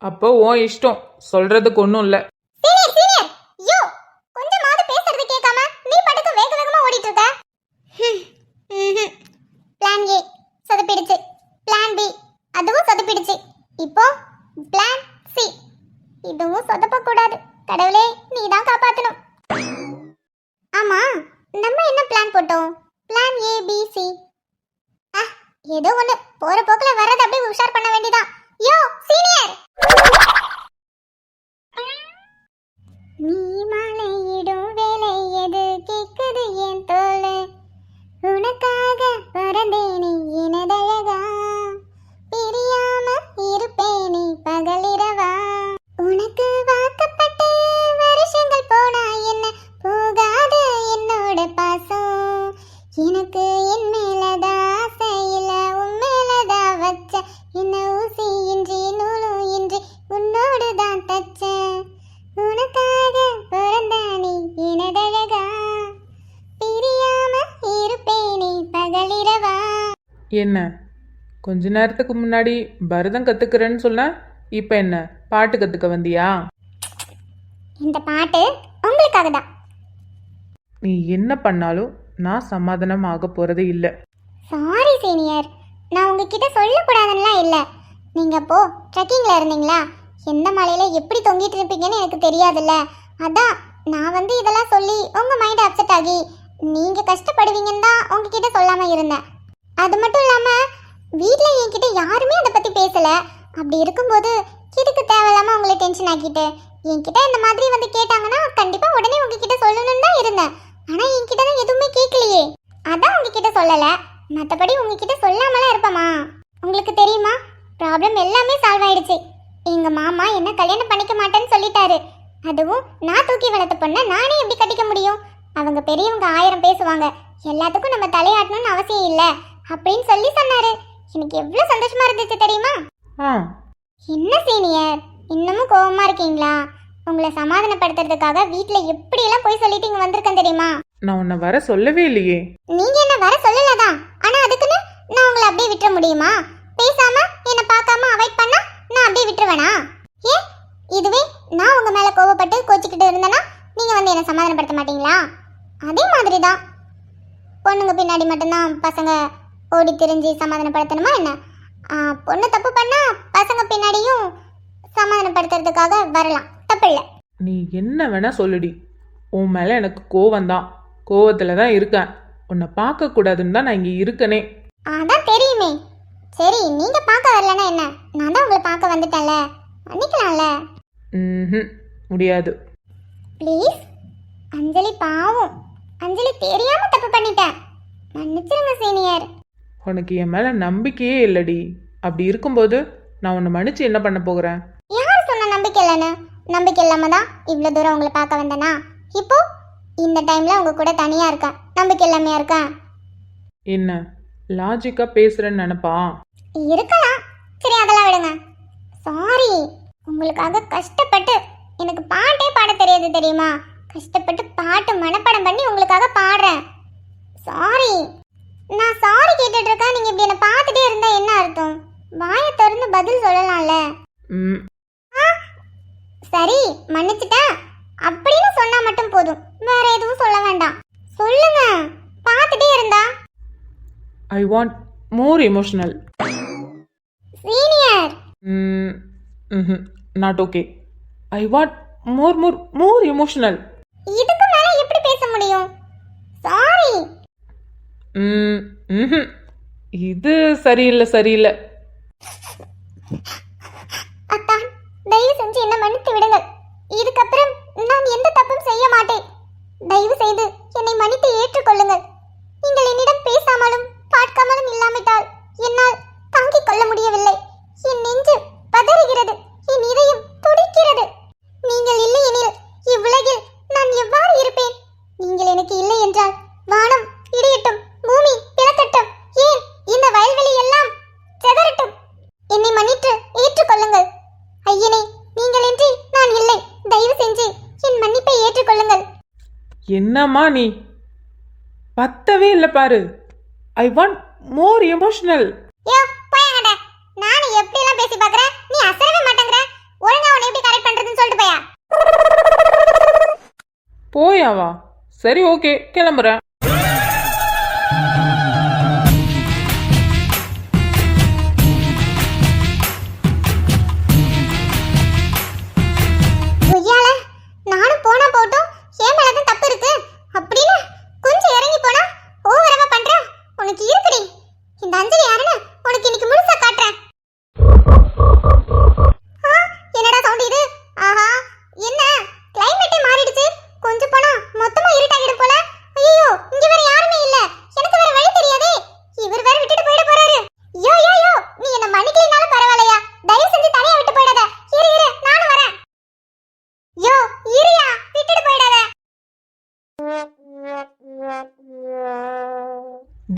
அப்போ உன் இஷ்டம். சொல்றதுக்கு ஒன்றும் இல்லை. சீனியர், சீனியர், யோ, கொஞ்சமாவது பேசுறது கேட்காம நீ படுக்க வேக வேகமா ஓடிட்டு இருக்க. பிளான் ஏ சொதப்பிடுச்சு, பிளான் பி அதுவும் சொதப்பிடுச்சு. இப்போ பிளான் சி, இதுவும் சொதப்ப கூடாது. கடவுளே, நீ தான் காப்பாத்தணும். ஆமா, நம்ம என்ன பிளான் போட்டோம்? Plan A B C. ஏதோ ஒண்ணு போற போக்குல வரது அப்படியே உஷார் பண்ண வேண்டியதான். யோ சீனியர், நீ மாலையிடும் வேலை எது கேக்குது என் தோளு. உனக்காக பறந்தேனே எனதழகா, பிரியாம இருப்பேனே பகலிரவா. உனக்கு வாக்கப்பட்டு வருஷங்கள் போனா என்ன போகாது என்னோட பாசம். எனக்கு என் மேலதா ஆசை இல்ல, உன் மேலதா வச்ச. என்ன ஊசி இன்றி நூலும் இன்றி உன்னோடு தான் தச்ச. உனக்காக என்ன கொஞ்ச நேரத்துக்கு முன்னாடி பரதம் கற்றுக்கிறேன்னு சொன்ன இப்போ என்ன பாட்டு கற்றுக்க வந்தியா? இந்த பாட்டு உங்களுக்காக தான். நீ என்ன பண்ணாலும் நான் சமாதானம் ஆக போகிறது இல்லை. சாரி சீனியர், நான் உங்ககிட்ட சொல்லக்கூடாதுன்னெலாம் இல்லை. நீங்கள் அப்போ ட்ரெக்கிங்கில் இருந்தீங்களா, எந்த மலையில் எப்படி தொங்கிட்டு இருப்பீங்கன்னு எனக்கு தெரியாதுல்ல. அதான் நான் வந்து இதெல்லாம் சொல்லி உங்கள் மைண்ட் அப்செட் ஆகி நீங்கள் கஷ்டப்படுவீங்கன்னு தான் உங்ககிட்ட சொல்லாமல் இருந்தேன். அது மட்டும் இல்லாமல் வீட்டில் என்கிட்ட யாருமே அதை பற்றி பேசலை. அப்படி இருக்கும்போது இதுக்கு தேவையில்லாமல் உங்களை டென்ஷன் ஆக்கிட்டு என்கிட்ட இந்த மாதிரி வந்து கேட்டாங்கன்னா கண்டிப்பாக உடனே உங்ககிட்ட சொல்லணும்னு தான் இருந்தேன். ஆனால் என்கிட்ட தான் எதுவுமே கேட்கலையே, அதான் உங்ககிட்ட சொல்லலை. மற்றபடி உங்ககிட்ட சொல்லாமலாம் இருப்பேம்மா. உங்களுக்கு தெரியுமா, ப்ராப்ளம் எல்லாமே சால்வ் ஆயிடுச்சு. எங்கள் மாமா என்ன கல்யாணம் பண்ணிக்க மாட்டேன்னு சொல்லிட்டாரு. அதுவும் நான் தூக்கி வளர்த்த பொண்ணை நானே எப்படி கட்டிக்க முடியும்? அவங்க பெரியவங்க 1000 பேசுவாங்க, எல்லாத்துக்கும் நம்ம தலையாட்டணும்னு அவசியம் இல்லை அப்படின்னு சொல்லி சொன்னாரு. எனக்கு எவ்வளோ சந்தோஷமா இருந்துச்சு தெரியுமா? ஆ என்ன சீனியர், இன்னமும் கோவமா இருக்கீங்களா? உங்களை சமாதானப்படுத்துறதுக்காக வீட்டில் எப்படியெல்லாம் போய் சொல்லிட்டு இங்கே வந்திருக்கேன் தெரியுமா? நான் உன்னை வர சொல்லவே இல்லையே. நீங்க என்ன வர சொல்லலதான், ஆனா அதுக்குன்னு நான் உங்களை அப்படியே விட்டுற முடியுமா? பேசாம என்ன பார்க்காம அவாய்ட் பண்ணா நான் அப்படியே விட்டுருவேனா? ஏன் இதுவே நான் உங்க மேல கோவப்பட்டு கோச்சிக்கிட்டு இருந்தேன்னா நீங்க வந்து என்ன சமாதானப்படுத்த மாட்டீங்களா? அதே மாதிரி தான் பொண்ணுங்க பின்னாடி மட்டும்தான் பசங்க ஓடி திரிஞ்சு சமாதானப்படுத்தணுமா என்ன? பொண்ணு தப்பு பண்ணா பசங்க பின்னாடியும் சமாதானப்படுத்துறதுக்காக வரலாம், தப்பு இல்லை. நீ என்ன வேணா சொல்லுடி, உன் மேலே எனக்கு கோவம்தான். கோவத்தில் தான் இருக்கேன். உன்னை பார்க்கக்கூடாதுன்னு தான் நான் இங்கே இருக்கனே. அதான் தெரியுமே. சரி, நீங்க பார்க்க வரலன்னா என்ன, நான் தான் உங்களை பார்க்க வந்துட்டேன்ல, மன்னிக்கலாம்ல. ம், முடியாது. ப்ளீஸ் அஞ்சலி பாவம், அஞ்சலி தெரியாம தப்பு பண்ணிட்டேன், மன்னிச்சிருங்க சீனியர். உனக்கு என் மேலே நம்பிக்கையே இல்லடி. அப்படி இருக்கும்போது நான் உன்னை மன்னிச்சு என்ன பண்ண போகிறேன்? யார் சொன்ன நம்பிக்கை இல்லைன்னு? நம்பிக்கை இல்லாம தான் இவ்வளோ தூரம் உங்களை பார்க்க வந்தேனா? இப்போ இந்த டைம்ல உங்க கூட தனியா இருக்கேன், நம்பிக்கை இல்லாமையா இருக்கேன்? என்ன லாஜிக்காக பேசுகிறேன்னு நினப்பா? இருக்கலாம், சரி அதெல்லாம் விடுங்க. சாரி, உங்களுக்காக கஷ்டப்பட்டு எனக்கு பாட்டே பாட தெரியாது தெரியுமா? கஷ்டப்பட்டு பாட்டு மனப்பாடம் பண்ணி உங்களுக்காக பாடுறேன். சாரி, நான் சாரி கேட்டுட்டு இருக்கேன். நீங்க இப்படி என்ன பார்த்துட்டே இருந்தா என்ன அர்த்தம்? வாயை திறந்து பதில் சொல்லலாம்ல. ம், சரி மன்னிச்சிட்டேன் அப்படின்னு சொன்னா மட்டும் போதும், வேற எதுவும் சொல்ல வேண்டாம். சொல்லுங்க, பார்த்துட்டே இருந்தா. I want more emotional. Senior, not okay. I want more more more emotional. இதுக்கு மேல எப்படி பேச முடியும்? சாரி. இது சரியில்லை சரியில்லை. அத்தான், தயவு செஞ்சு என்ன மன்னித்து விடுங்கள். இதுக்கப்புறம் நான் எந்த தப்பும் செய்ய மாட்டேன். தயவு செய்து என்னை மன்னித்து ஏற்றுக்கொள்ளுங்கள். நீங்கள் என்னிடம் பேசாமலும் பார்க்காமலும் இல்லாவிட்டால் என்னால் தாங்கிக் கொள்ள முடியவில்லை. என் நெஞ்சு பதறுகிறது, என் இதயம் துடிக்கிறது. நீங்கள் இல்லை எனில் இவ்வுலகில் நான் எவ்வாறு இருப்பேன்? நீங்கள் எனக்கு இல்லை என்றால் வானம் இடியட்டும், பூமி பிளக்கட்டும், ஏன் இந்த வயல்வெளி எல்லாம் செதறட்டும். என்னை மன்னித்து ஏற்றுக்கொள்ளுங்கள். ஐயனே, நீங்கள் இன்றி நான் இல்லை. தயவு செஞ்சு என் மன்னிப்பை ஏற்றுக்கொள்ளுங்கள். என்னம்மா நீ, பத்தவே இல்லை பாரு. I want more emotional. யோ போயாங்கடா, நானும் எப்படி எல்லாம் பேசி பார்க்கறேன், நீ அசரவே மாட்டேங்கற. ஒழுங்கா உன்னை எப்படி கரெக்ட் பண்றதுன்னு சொல்லிட்டு போயா. போயாவா? சரி ஓகே, கிளம்புறேன். பொய்யால நானும் போனா போட்டும், ஏன் மேலதான் தப்பு இருக்கு அப்படின்னு கொஞ்சம் இறங்கி போனா ஓவரவா பண்ற. உனக்கு இருக்குடி, இந்த அஞ்சலி யாருன்னு உனக்கு இன்னைக்கு முழுசா காட்டுறேன். என்னடா சவுண்ட் இது? ஆஹா, என்ன கிளைமேட்டே மாறிடுச்சு. கொஞ்சம் போனா மொத்தமா இருட்டாகிடும் போல. ஐயோ, இங்க வேற யாருமே இல்ல, எனக்கு வேற வழி தெரியாதே. இவர் வேற விட்டுட்டு போயிட போறாரு. யோ யோ யோ, நீ என்ன மன்னிக்கலைனாலும் பரவாயில்லையா, தயவு செஞ்சு தனியா விட்டு போயிடாத. இரு இரு, நானும் வரேன். யோ இரியா, விட்டுட்டு போயிடாத.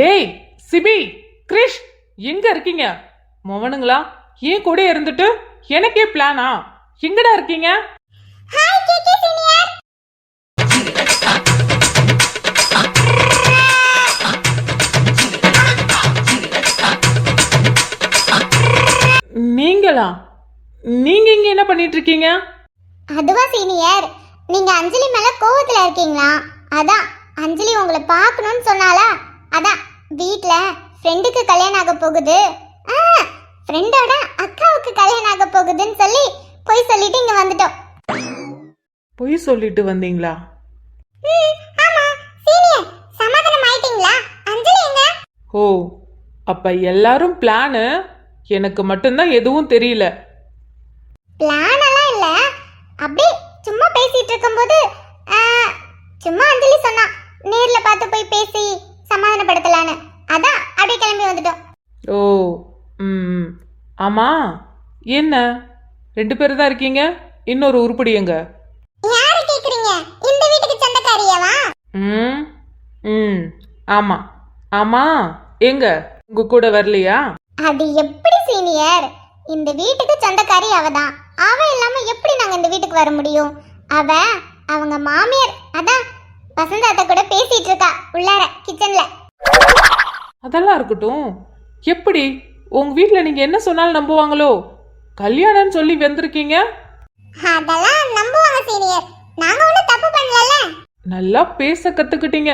டேய் சிபி, கிரிஷ், எங்க இருக்கீங்க? மவனுங்களா, ஏன் கூட இருந்துட்டு எனக்கே பிளானா? எங்கடா இருக்கீங்க? Hi KK senior. நீங்களா? நீங்க இங்க என்ன பண்ணிட்டு இருக்கீங்க? அதுவா சீனியர், நீங்க அஞ்சலி மேல கோவத்துல இருக்கீங்களா? அதான் அஞ்சலி உங்களை பார்க்கணும்னு சொன்னாலா, அதான் வீட்ல ஃப்ரெண்டுக்கு கல்யாணம் ஆக போகுது, ஃப்ரெண்டோட அக்காவுக்கு கல்யாணம் ஆக போகுதுன்னு சொல்லி போய் சொல்லிட்டு இங்க வந்துட்டோம். பொய் சொல்லிட்டு வந்தீங்களா? ஆமா சீனியர், சமாதானம் ஆயிட்டீங்களா? அஞ்சலி எங்க? ஓ, அப்ப எல்லாரும் பிளானு, எனக்கு மட்டும்தான் எதுவும் தெரியல. பிளான் எல்லாம் இல்ல, அப்படியே சும்மா பேசிட்டு இருக்கும்போது சும்மா அஞ்சலி சொன்னா நேர்ல பார்த்து போய் பேசி சமாதானப்படுத்தலான்னு, அதான் அப்படியே கிளம்பி வந்துட்டோம். ஓ, ஆமா, என்ன 2 பேர் தான் இருக்கீங்க? இன்னொரு உருப்படி எங்க? யாரை கேக்குறீங்க? இந்த வீட்டுக்கு சொந்தக்காரியாவா? ம் ம் ஆமா ஆமா, எங்க உங்க கூட வரலையா? அது எப்படி சீனியர், இந்த வீட்டுக்கு சொந்தக்காரி அவதான். அவ இல்லாம எப்படி நாங்க இந்த வீட்டுக்கு வர முடியும்? அவ அவங்க மாமியார், அதான் வசந்தாத்த கூட பேசிட்டு இருக்கா உள்ளார கிச்சன்ல. அதெல்லாம் இருக்கட்டும், எப்படி உங்க வீட்ல நீங்க என்ன சொன்னாலும் நம்புவாங்களோ? கல்யாணம்னு சொல்லி வந்திருக்கீங்க. அதெல்லாம் நம்புவாங்க சீனியர், நாங்க ஒண்ணும் தப்பு பண்ணலல. நல்லா பேச கத்துக்கிட்டீங்க.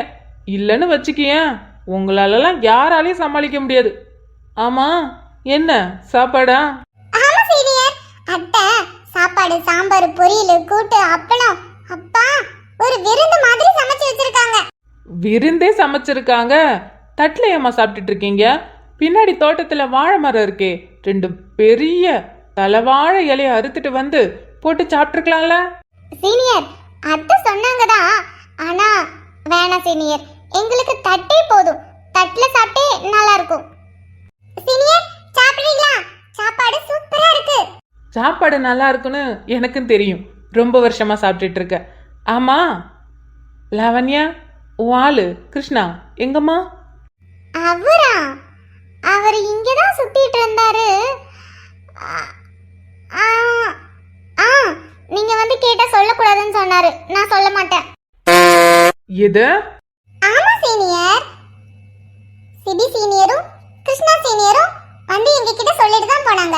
இல்லைன்னு வச்சுக்கியேன், உங்களாலலாம் யாராலையும் சமாளிக்க முடியாது. ஆமா, என்ன சாப்பாடா? ஆமா சீனியர், அத்தை சாப்பாடு, சாம்பார், பொரியல், கூட்டு, அப்பளம், அப்பா ஒரு விருந்து மாதிரி சமைச்சு வச்சிருக்காங்க. விருந்தே சமைச்சிருக்காங்க. தட்டுல ஏமா சாப்பிட்டுட்டு இருக்கீங்க? பின்னாடி தோட்டத்துல வாழை மரம் இருக்கே, 2 பெரிய தலைவாழை இலைய அறுத்துட்டு வந்து போட்டு சாப்பிட்டுருக்கலாம்ல. சீனியர், அத்தை சொன்னாங்கதான், ஆனா வேணாம் சீனியர், எங்களுக்கு தட்டே போதும், தட்டுல சாப்பிட்டே நல்லா இருக்கும். சீனியர் சாப்பிடுறீங்களா? சாப்பாடு சூப்பரா இருக்கு. சாப்பாடு நல்லா இருக்குன்னு எனக்கும் தெரியும், ரொம்ப வருஷமா சாப்பிட்டுட்டு இருக்க. ஆமா லாவண்யா, உன் ஆளு கிருஷ்ணா எங்கம்மா? அவரா? அவர் இங்கதான் சுத்திட்டு இருந்தாரு. நீங்க வந்து கேட்டா சொல்லக்கூடாதுன்னு சொன்னாரு, நான் சொல்ல மாட்டேன். எது? ஆமா சீனியர், சிபி சீனியரும் கிருஷ்ணா சீனியரும் வந்து எங்க கிட்ட சொல்லிட்டு தான் போனாங்க.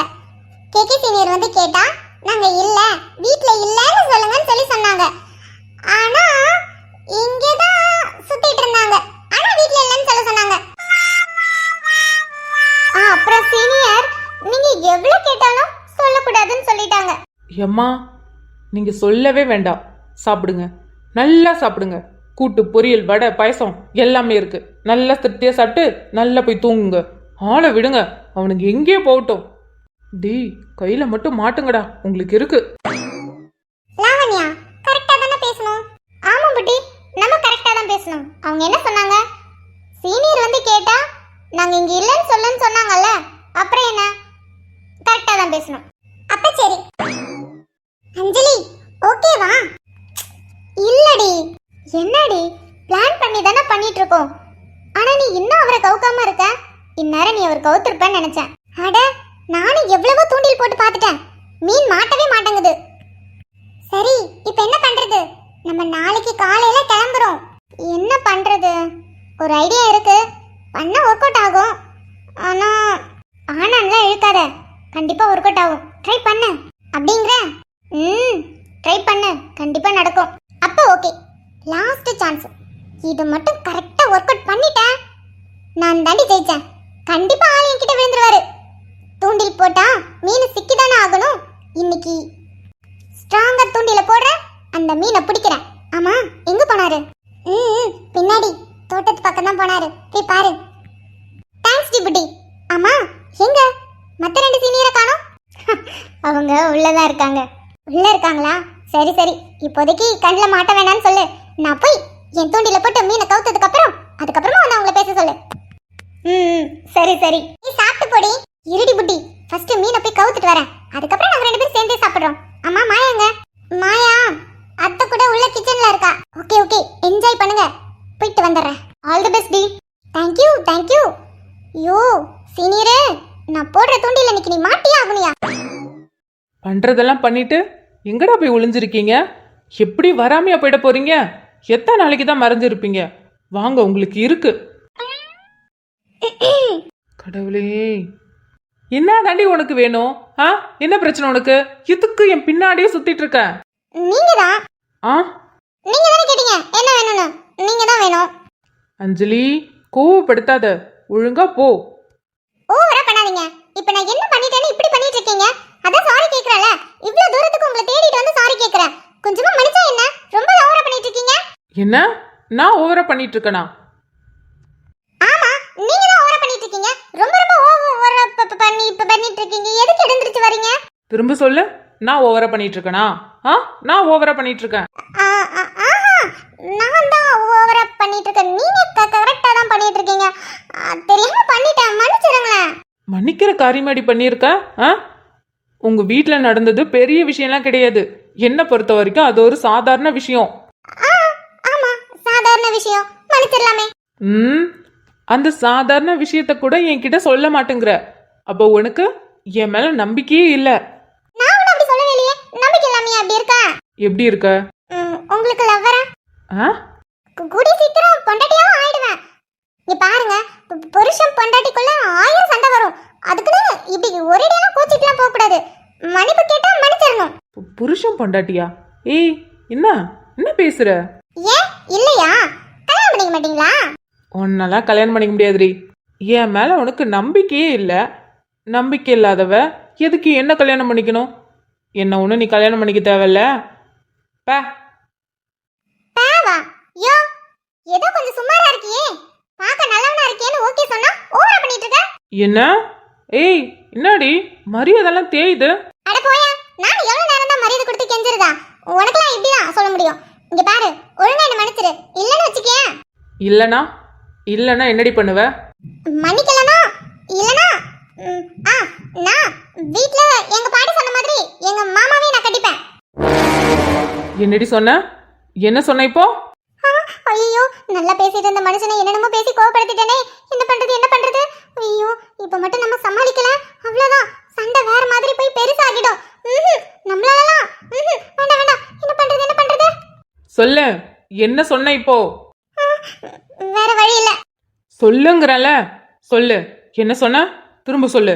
கேகே சீனியர் வந்து கேட்டா நாங்க இல்ல, வீட்ல இல்லன்னு சொல்லுங்கன்னு சொல்லி சொன்னாங்க. ஆனா இங்கதான் சுத்திட்டு இருந்தாங்க, ஆனா வீட்ல இல்லன்னு சொல்ல சொன்னாங்க. அப்புறம் சீனியர், நீங்க எவ்வளவு கேட்டாலும் சொல்லக்கூடாதுன்னு சொல்லிட்டாங்க. எம்மா, நீங்க சொல்லவே வேண்டாம். சாப்பிடுங்க, நல்லா சாப்பிடுங்க. கூட்டு, பொரியல், வடை, பாயசம் எல்லாமே இருக்கு. நல்லா திருப்தியா சாப்பிட்டு நல்லா போய் தூங்குங்க. ஆளை விடுங்க, அவனுக்கு எங்கேயோ போகட்டும். டேய், கையில மட்டும் மாட்டுங்கடா, உங்களுக்கு இருக்கு. லாவண்யா, கரெக்டா தானே பேசணும்? ஆமா புட்டி, நம்ம கரெக்டா தான் பேசணும். அவங்க என்ன சொன்னாங்க? சீனியர் வந்து கேட்டா நாங்க இங்க இல்லன்னு சொல்லன்னு சொன்னாங்கல்ல, அப்புறம் என்ன? கரெக்டா தான் பேசணும். அப்ப சரி. அஞ்சலி ஓகேவா? இல்லடி. என்னடி, பிளான் பண்ணி தானே பண்ணிட்டு இருக்கோம், ஆனா நீ இன்னும் அவரை கவுக்காம இருக்க. இந்நேரம் நீ அவர் கவுத்திருப்பேன்னு நினைச்சேன். அட, நானும் எவ்வளவோ தூண்டில் போட்டு பார்த்துட்டேன், மீன் மாட்டவே மாட்டேங்குது. சரி, இப்போ என்ன பண்றது? நம்ம நாளைக்கு காலையில கிளம்புறோம். என்ன பண்றது? ஒரு ஐடியா இருக்கு, பண்ண ஒர்க் அவுட் ஆகும். ஆனா ஆனான்லாம் இழுக்காத, கண்டிப்பா ஒர்க் அவுட் ஆகும். ட்ரை பண்ணு. அப்படிங்கிற? ட்ரை பண்ணு, கண்டிப்பா நடக்கும். அப்போ ஓகே, லாஸ்ட் சான்ஸ். இது மட்டும் கரெக்டா ஒர்க் அவுட் பண்ணிட்டேன், நான் தாண்டி ஜெயிச்சேன். கண்டிப்பா ஆள் என்கிட்ட விழுந்துருவாரு. தூண்டில் போட்டா மீன் சிக்கிதானே ஆகணும். இன்னைக்கு ஸ்ட்ராங்கா தூண்டில போடுற, அந்த மீனை பிடிக்கிறேன். ஆமா, எங்க போனாரு? பின்னாடி தோட்டத்து பக்கம் தான் போனாரு, போய் பாரு. Thanks deputy. ஆமா, எங்க மத்த 2 சீனியரை காணோம்? அவங்க உள்ளதான் இருக்காங்க. உள்ள இருக்காங்களா? சரி சரி, இப்போதைக்கு கண்ணில் மாட்ட வேணாம்னு சொல்லு. நான் போய் என் தூண்டில போட்டு மீனை கவுத்ததுக்கு அதுக்கப்புறமா வந்து அவங்கள பேச சொல்லு. சரி சரி, நீ சாப்பிட்டு போடி. இருடி புட்டி, ஃபர்ஸ்ட் மீனை போய் கவுத்துட்டு வரேன், அதுக்கப்புறம் நாங்க 2 பேரும் சேர்ந்தே சாப்பிடுறோம். அம்மா மாயாங்க? மாயா அத்தை கூட உள்ள கிச்சன்ல இருக்கா. ஓகே ஓகே, என்ஜாய் பண்ணுங்க, போயிட்டு வந்துடுறேன். ஆல் தி பெஸ்ட் டி. Thank you thank you. யோ சீனியரே, நான் போடுற தூண்டில இன்னைக்கு நீ மாட்டியா ஆகணுயா? பண்றதெல்லாம் பண்ணிட்டு எங்கடா போய் ஒளிஞ்சிருக்கீங்க? எப்படி வராமையா போயிட போறீங்க? எத்தனை நாளைக்கு தான் மறைஞ்சிருப்பீங்க? வாங்க, உங்களுக்கு இருக்கு. கடவுளே, என்ன தாண்டி உனக்கு வேணும்? ஆ என்ன பிரச்சனை உனக்கு? எதுக்கு என் பின்னாடியே சுத்திட்டு இருக்க? நீங்க தான் ஆ நீங்க தானே கேட்டீங்க என்ன வேணும்னு. நீங்க தான் வேணும். அஞ்சலி, கோவப்படுத்தாத, ஒழுங்கா போ. ஓவரா பண்ணாதீங்க. இப்போ நான் என்ன பண்ணிட்டேன்னு இப்படி பண்ணிட்டு இருக்கீங்க? அதான் சாரி கேக்குறல. இவ்வளவு தூரத்துக்கு உங்களை தேடிட்டு வந்து சாரி கேக்குறேன். கொஞ்சமா மனுஷா என்ன ரொம்ப ஓவரா பண்ணிட்டு இருக்கீங்க? என்ன? நான் ஓவரா பண்ணிட்டு இருக்கேனா? ஆமா, நீங்க தான் ஓவரா பண்ணிட்டு இருக்கீங்க. ரொம்ப ரொம்ப ஓவரா பண்ணிட்டு இருக்கீங்க. எதுக்கு எழுந்திருச்சு வரீங்க? திரும்ப சொல்லு. நான் ஓவரா பண்ணிட்டு இருக்கேனா? ஆ நான் ஓவரா பண்ணிட்டு இருக்கேன். ஆஹா, நான் தான் ஓவரா பண்ணிட்டு இருக்கேன். நீங்க கரெக்டா தான் பண்ணிட்டு இருக்கீங்க. தெரியாம பண்ணிட்டேன், மன்னிச்சிடுங்களேன். மன்னிக்கிற காரியமாடி பண்ணியிருக்க? ஆ உங்க வீட்ல நடந்தது பெரிய விஷயம்லாம் கிடையாது. என்ன பொறுத்த வரைக்கும் அது ஒரு சாதாரண விஷயம். ஆமா, சாதாரண விஷயம், மன்னிச்சிடலாமே. அந்த சாதாரண விஷயத்த கூட என்கிட்ட சொல்ல மாட்டேங்கிற. அப்போ உனக்கு என் மேல நம்பிக்கையே இல்ல. நான் ஒன்னும் அப்படி சொல்லவே இல்லையே. நம்பிக்கை இல்லாமையா அப்படி இருக்கா? எப்படி இருக்க? உங்களுக்கு லவ்வரா? ஆ கூடி சீக்கிரம் பொண்டாட்டியாவும் ஆயிடுவேன். இங்க பாருங்க, புருஷன் பொண்டாட்டிக்குள்ள 1000 சண்டை வரும். அதுக்குன்னு இப்படி ஒரேடியெல்லாம் கோச்சிட்டுலாம் போக கூடாது. மன்னிப்பு கேட்டா மன்னிச்சிடணும். புருஷன் பொண்டாட்டியா? ஏய், என்ன என்ன பேசுற? ஏன் இல்லையா? கல்யாணம் பண்ணிக்க மாட்டீங்களா? உன்னெல்லாம் கல்யாணம் பண்ணிக்க முடியாதுரி. என் மேல உனக்கு நம்பிக்கையே இல்ல. நம்பிக்கை இல்லாதவ எதுக்கு என்ன கல்யாணம் பண்ணிக்கணும்? என்ன ஒண்ணு நீ கல்யாணம் பண்ணிக்க தேவையில்ல. பே. பாவா, யோ, ஏதோ கொஞ்சம் சுமாரா இருக்கியே. பார்க்க நல்லவனா இருக்கேன்னு ஓகே சொன்னா ஓவரா பண்ணிட்டு இருக்க. என்ன? ஏய், என்னடி மரியாதைலாம் தேயுது? அட போயா, நான் எவ்வளவு நேரம் தான் மரியாதை கொடுத்து கெஞ்சிருதா? உனக்குலாம் இப்படிதான் சொல்ல முடியும். இங்க பாரு, ஒழுங்கா என்ன மன்னிச்சிரு. இல்லன்னு வச்சுக்கேன். இல்லனா என்னடி பண்ணுவ? மன்னிக்கலனா இல்லனா நான் வீட்ல எங்க பாட்டி சொன்ன மாதிரி எங்க மாமாவே நான் கட்டிப்பேன். என்னடி சொன்ன? என்ன சொன்ன இப்போ? ஐயோ, நல்லா பேசிட்டு இருந்த மனுஷனை என்னென்னமோ பேசி கோவப்படுத்திட்டேனே. என்ன பண்றது? ஐயோ, இப்ப மட்டும் நம்ம சமாளிக்கல, அவ்வளவுதான். சண்டை வேற மாதிரி போய் பெருசாகிடும். நம்மளாலலாம் வேண்டாம். என்ன பண்றது? சொல்லு, என்ன சொன்ன இப்போ? வேற வழி இல்ல. சொல்லுங்கறல, சொல்லு. என்ன சொன்ன? திரும்ப சொல்லு.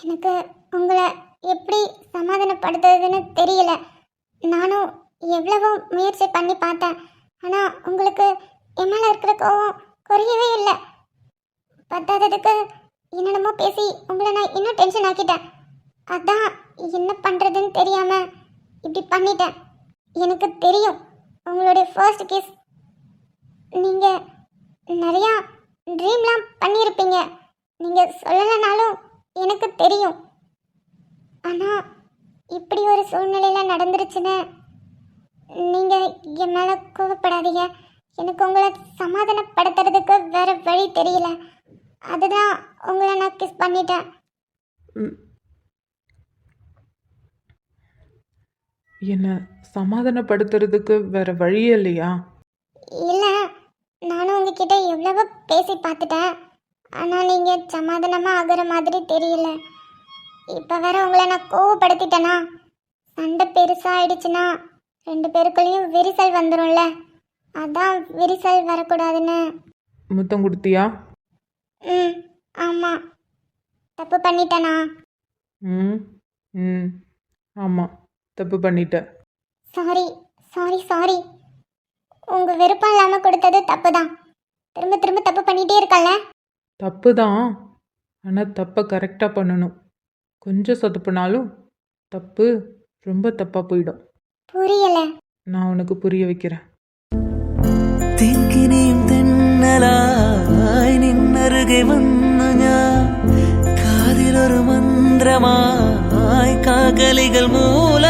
எனக்கு உங்களை எப்படி சமாதானப்படுத்துறதுன்னு தெரியல. நானும் எவ்வளவோ முயற்சி பண்ணி பார்த்தேன். ஆனால் உங்களுக்கு என் மேலே இருக்கிற கோவம் குறையவே இல்லை. பத்தாததுக்கு என்னென்னமோ பேசி உங்களை நான் இன்னும் டென்ஷன் ஆக்கிட்டேன். அதான் என்ன பண்ணுறதுன்னு தெரியாமல் இப்படி பண்ணிட்டேன். எனக்கு தெரியும் உங்களுடைய ஃபர்ஸ்ட் கிஸ் நீங்கள் நிறையா ட்ரீம்லாம் பண்ணியிருப்பீங்க. நீங்கள் சொல்லலைனாலும் எனக்கு தெரியும். ஆனால் இப்படி ஒரு சூழ்நிலையில் நடந்துருச்சுன்னு நீங்கள் என் மேலே கோவப்படாதீங்க. எனக்கு உங்களை சமாதானப்படுத்துறதுக்கு வேற வழி தெரியல. அதுதான் உங்களை நான் கிஸ் பண்ணிட்டேன். என்ன சமாதானப்படுத்துறதுக்கு வேற வழியே இல்லையா? இல்லை, நானும் உங்ககிட்ட எவ்வளவோ பேசி பார்த்துட்டேன். ஆனால் நீங்கள் சமாதானமாக ஆகிற மாதிரி தெரியல. இப்போ வேற உங்களை நான் கோவப்படுத்திட்டேனா, சண்டை பெருசாகிடுச்சுன்னா 2 பேருக்குள்ளேயும் விரிசல் வந்துடும்ல. அதான் விரிசல் வரக்கூடாதுன்னு. முத்தம் கொடுத்தியா? ஆமாம். தப்பு பண்ணிட்டேனா? ஆமாம், தப்பு பண்ணிட்ட. சாரி. உங்கள் விருப்பம் இல்லாமல் கொடுத்தது தப்பு தான். திரும்ப தப்பு பண்ணிகிட்டே இருக்கல. தப்பு தான், ஆனால் தப்பை கரெக்டாக பண்ணணும். கொஞ்சம் சொதப்புனாலும் தப்பு ரொம்ப தப்பாக போயிடும். புரியல. நான் உனக்கு புரிய வைக்கிறேன். തെക്കിനെയും തെന്നലായി നിന്നരുകെ വന്നു ഞാൻ കാതിലൊരു മന്ത്രമായി കാകലികൾ മൂല